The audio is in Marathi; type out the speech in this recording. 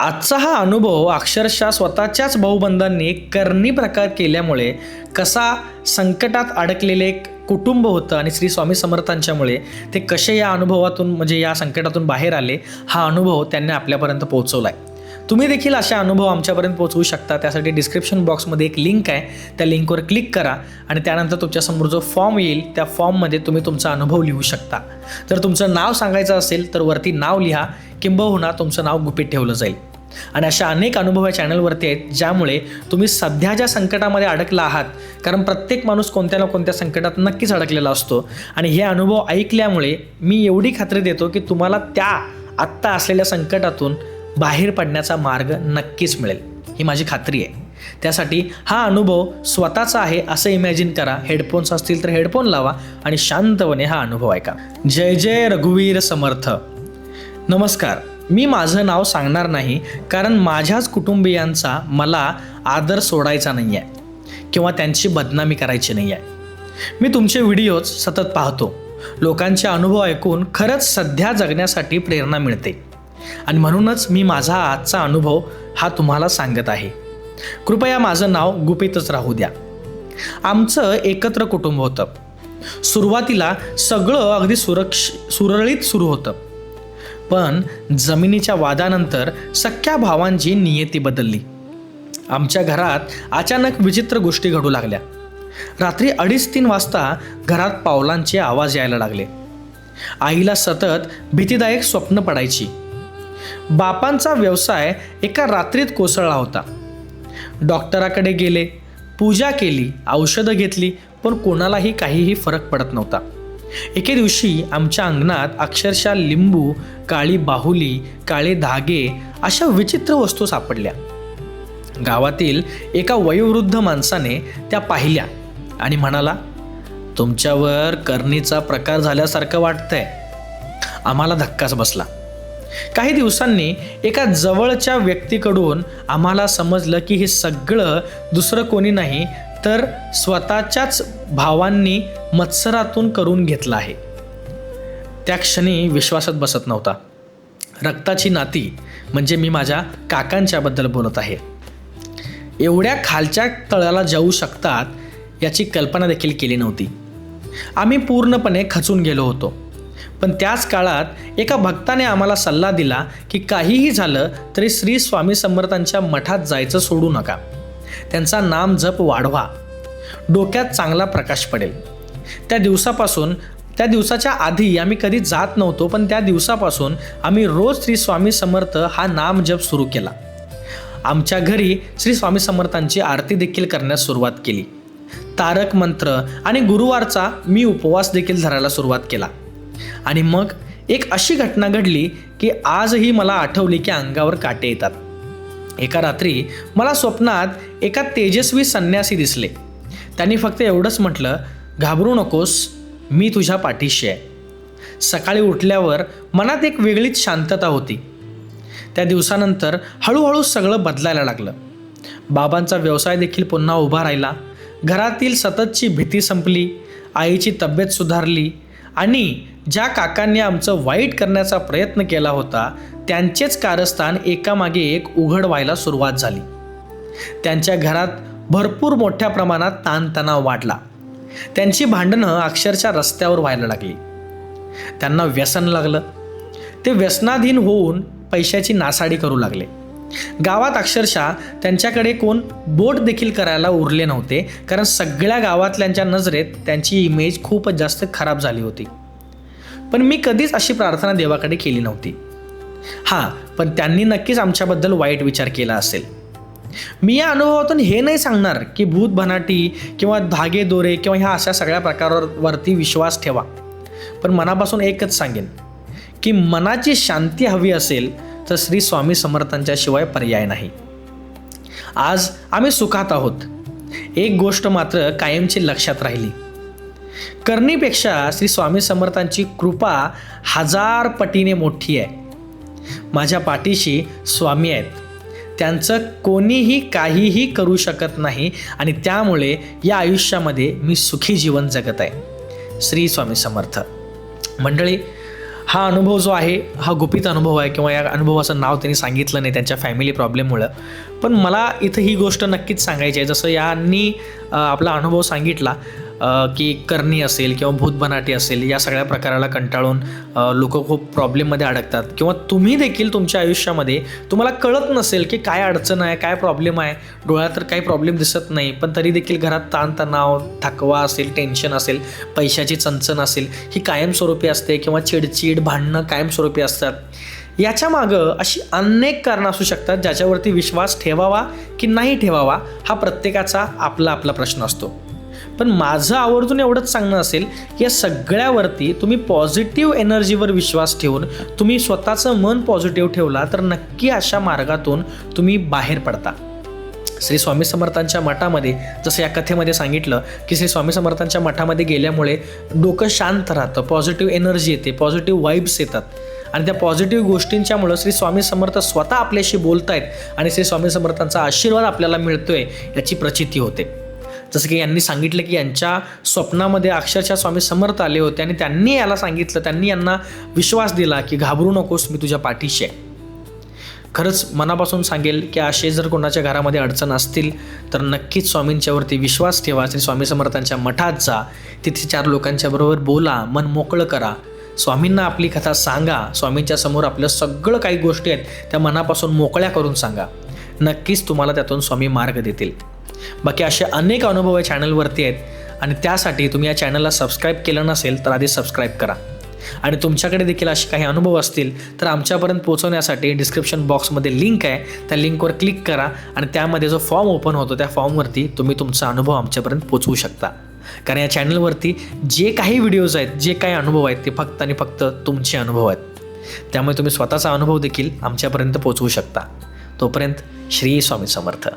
आजचा हा अनुभव अक्षरशः स्वतःच्याच भाऊबंधांनी करणी प्रकार केल्यामुळे कसा संकटात अडकलेले एक कुटुंब होतं आणि श्री स्वामी समर्थांच्यामुळे ते कसे या अनुभवातून म्हणजे या संकटातून बाहेर आले, हा अनुभव त्यांनी आपल्यापर्यंत पोहोचवला आहे. तुम्ही देखील अशा अनुभव आमच्यापर्यंत पोहोचवू शकता. त्यासाठी डिस्क्रिप्शन बॉक्समध्ये एक लिंक आहे, त्या लिंकवर क्लिक करा आणि त्यानंतर तुमच्यासमोर जो फॉर्म येईल त्या फॉर्ममध्ये तुम्ही तुमचा अनुभव लिहू शकता. जर तुमचं नाव सांगायचं असेल तर वरती नाव लिहा, किंबहुना तुमचं नाव गुपित ठेवलं जाईल. आणि अशा अनेक अनुभव या चॅनलवरती आहेत ज्यामुळे तुम्ही सध्या ज्या संकटामध्ये अडकला आहात, कारण प्रत्येक माणूस कोणत्या ना कोणत्या संकटात नक्कीच अडकलेला असतो, आणि हे अनुभव ऐकल्यामुळे मी एवढी खात्री देतो की तुम्हाला त्या आत्ता असलेल्या संकटातून बाहेर पडण्याचा मार्ग नक्कीच मिळेल, ही माझी खात्री आहे. त्यासाठी हा अनुभव स्वतःचा आहे असं इमॅजिन करा. हेडफोन्स असतील तर हेडफोन लावा आणि शांतपणे हा अनुभव ऐका. जय जय रघुवीर समर्थ. नमस्कार. मी माझं नाव सांगणार नाही, कारण माझ्याच कुटुंबियांचा मला आदर सोडायचा नाही आहे किंवा त्यांची बदनामी करायची नाही आहे. मी तुमचे व्हिडिओज सतत पाहतो. लोकांचे अनुभव ऐकून खरंच सध्या जगण्यासाठी प्रेरणा मिळते आणि म्हणूनच मी माझा आजचा अनुभव हा तुम्हाला सांगत आहे. कृपया माझं नाव गुपितच राहू द्या. आमचं एकत्र कुटुंब होतं. सुरुवातीला सगळं अगदी सुरळीत सुरू होतं, पण जमिनीच्या वादानंतर सख्या भावांची नियती बदलली. आमच्या घरात अचानक विचित्र गोष्टी घडू लागल्या. रात्री 2:30-3 वाजता घरात पावलांचे आवाज यायला लागले. आईला सतत भीतीदायक स्वप्न पडायची. बापांचा व्यवसाय एका रात्रीत कोसळला होता. डॉक्टराकडे गेले, पूजा केली, औषधं घेतली, पण कोणालाही काहीही फरक पडत नव्हता. एके दिवशी आमच्या अंगणात अक्षरशः लिंबू, काळी बाहुली, काळे धागे अशा विचित्र वस्तू सापडल्या. गावातील एका वयोवृद्ध माणसाने त्या पाहिल्या आणि म्हणाला, तुमच्यावर करणीचा प्रकार झाल्यासारखं वाटतंय. आम्हाला धक्काच बसला. काही दिवसांनी एका जवळच्या व्यक्तीकडून आम्हाला समजलं की हे सगळं दुसरं कोणी नाही तर स्वतःच्याच भावांनी मत्सरातून करून घेतलं आहे. त्या क्षणी विश्वासात बसत नव्हता. रक्ताची नाती म्हणजे मी माझ्या काकांच्याबद्दल बोलत आहे. एवढ्या खालच्या तळाला जाऊ शकतात याची कल्पना देखील केली नव्हती. आम्ही पूर्णपणे खचून गेलो होतो. पण त्याच काळात एका भक्ताने आम्हाला सल्ला दिला की काहीही झालं तरी श्री स्वामी समर्थांच्या मठात जायचं सोडू नका. त्यांचा नाम जप वाढवा, डोक्यात चांगला प्रकाश पडेल. त्या दिवसाच्या आधी आम्ही कधी जात नव्हतो, पण त्या दिवसापासून आम्ही रोज श्री स्वामी समर्थ हा नाम जप सुरू केला. आमच्या घरी श्री स्वामी समर्थांची आरती देखील करण्यास सुरुवात केली. तारक मंत्र आणि गुरुवारचा मी उपवास देखील धरायला सुरुवात केला. आणि मग एक अशी घटना घडली की आजही मला आठवली की अंगावर काटे येतात. एका रात्री मला स्वप्नात एका तेजस्वी संन्यासी दिसले. त्यांनी फक्त एवढंच म्हटलं, घाबरू नकोस, मी तुझ्या पाठीशी आहे. सकाळी उठल्यावर मनात एक वेगळीच शांतता होती. त्या दिवसानंतर हळूहळू सगळं बदलायला लागलं. बाबांचा व्यवसाय देखील पुन्हा उभा राहिला. घरातील सततची भीती संपली. आईची तब्येत सुधारली आणि ज्या काकांनी आमचं वाईट करण्याचा प्रयत्न केला होता त्यांचेच कारस्थान एकामागे एक उघड व्हायला सुरुवात झाली. त्यांच्या घरात भरपूर मोठ्या प्रमाणात ताणतणाव वाढला. त्यांची भांडणं अक्षरशः रस्त्यावर व्हायला लागली. त्यांना व्यसन लागलं. ते व्यसनाधीन होऊन पैशाची नासाडी करू लागले. गावात अक्षरशः त्यांच्याकडे कोण बोट देखील करायला उरले नव्हते, कारण सगळ्या गावातल्यांच्या नजरेत त्यांची इमेज खूपच जास्त खराब झाली होती. पण मी कधीच अशी प्रार्थना देवाकडे केली नव्हती. हां, पण त्यांनी नक्कीच आमच्याबद्दल वाईट विचार केला असेल. मी या अनुभवातून हे नाही सांगणार की भूत भनाटी किंवा धागे दोरे किंवा ह्या अशा सगळ्या प्रकारावरती विश्वास ठेवा, पण मनापासून एकच सांगेन की मनाची शांती हवी असेल तर श्री स्वामी समर्थांच्या शिवाय पर्याय नाही. आज आम्ही सुखात आहोत. एक गोष्ट मात्र कायमची लक्षात राहिली, करणीपेक्षा श्री स्वामी समर्थांची कृपा 1000 पटीने मोठी आहे. माझ्या पाठीशी स्वामी आहेत. त्यांचं कोणीही काहीही करू शकत नाही आणि त्यामुळे या आयुष्यामध्ये मी सुखी जीवन जगत आहे. श्री स्वामी समर्थ. मंडळी, हा अनुभव जो आहे हा गुपित अनुभव आहे किंवा या अनुभवाचं नाव त्यांनी सांगितलं नाही त्यांच्या फॅमिली प्रॉब्लेममुळं. पण मला इथं ही गोष्ट नक्कीच सांगायची आहे. जसं यांनी आपला अनुभव सांगितला की करणी असेल किंवा भूतबनाटी असेल, या सगळ्या प्रकाराला कंटाळून लोक खूप प्रॉब्लेममध्ये अडकतात. किंवा तुम्ही देखील तुमच्या आयुष्यामध्ये तुम्हाला कळत नसेल की काय अडचण आहे, काय प्रॉब्लेम आहे, डोळ्यात तर काही प्रॉब्लेम दिसत नाही, पण तरी देखील घरात ताणतणाव, थकवा असेल, टेन्शन असेल, पैशाची चणचण असेल, ही कायमस्वरूपी असते किंवा चिडचिड, भांडणं कायमस्वरूपी असतात. याच्या मागं अशी अनेक कारणं असू शकतात ज्याच्यावरती विश्वास ठेवावा की नाही ठेवावा हा प्रत्येकाचा आपला आपला प्रश्न असतो. पण माझं आवर्जून एवढंच सांगणं असेल की या सगळ्यावरती तुम्ही पॉझिटिव्ह एनर्जीवर विश्वास ठेवून तुम्ही स्वतःचं मन पॉझिटिव्ह ठेवला तर नक्की अशा मार्गातून तुम्ही बाहेर पडता. श्री स्वामी समर्थांच्या मठामध्ये जसं या कथेमध्ये सांगितलं की श्री स्वामी समर्थांच्या मठामध्ये गेल्यामुळे डोकं शांत राहतं, पॉझिटिव्ह एनर्जी येते, पॉझिटिव्ह वाईब्स येतात आणि त्या पॉझिटिव्ह गोष्टींच्यामुळं श्री स्वामी समर्थ स्वतः आपल्याशी बोलत आहेत आणि श्री स्वामी समर्थांचा आशीर्वाद आपल्याला मिळतोय याची प्रचिती होते. जसं की यांनी सांगितलं की यांच्या स्वप्नामध्ये अक्षरशः स्वामी समर्थ आले होते आणि त्यांनी याला सांगितलं, त्यांनी यांना विश्वास दिला की घाबरू नकोस, मी तुझ्या पाठीशी आहे. खरंच मनापासून सांगेल की असे जर कोणाच्या घरामध्ये अडचण असतील तर नक्कीच स्वामींच्यावरती विश्वास ठेवा. श्री स्वामी समर्थांच्या मठात जा, तिथे 4 लोकांच्या बरोबर बोला, मन मोकळं करा, स्वामींना आपली कथा सांगा, स्वामींच्या समोर आपलं सगळं काही गोष्टी आहेत त्या मनापासून मोकळ्या करून सांगा. नक्कीच तुम्हाला त्यातून स्वामी मार्ग देतील. बाकी असे अनेक अनुभव या चॅनलवरती आहेत आणि त्यासाठी तुम्ही या चॅनलला सबस्क्राईब केलं नसेल तर आधी सबस्क्राईब करा. आणि तुमच्याकडे देखील असे काही अनुभव असतील तर आमच्यापर्यंत पोहोचवण्यासाठी डिस्क्रिप्शन बॉक्समध्ये लिंक आहे, त्या लिंकवर क्लिक करा आणि त्यामध्ये जो फॉर्म ओपन होतो त्या फॉर्मवरती तुम्ही तुमचा अनुभव आमच्यापर्यंत पोहोचवू शकता. कारण या चॅनलवरती जे काही व्हिडिओज आहेत, जे काही अनुभव आहेत ते फक्त आणि फक्त तुमचे अनुभव आहेत. त्यामुळे तुम्ही स्वतःचा अनुभव देखील आमच्यापर्यंत पोहोचवू शकता. तोपर्यंत श्री स्वामी समर्थ.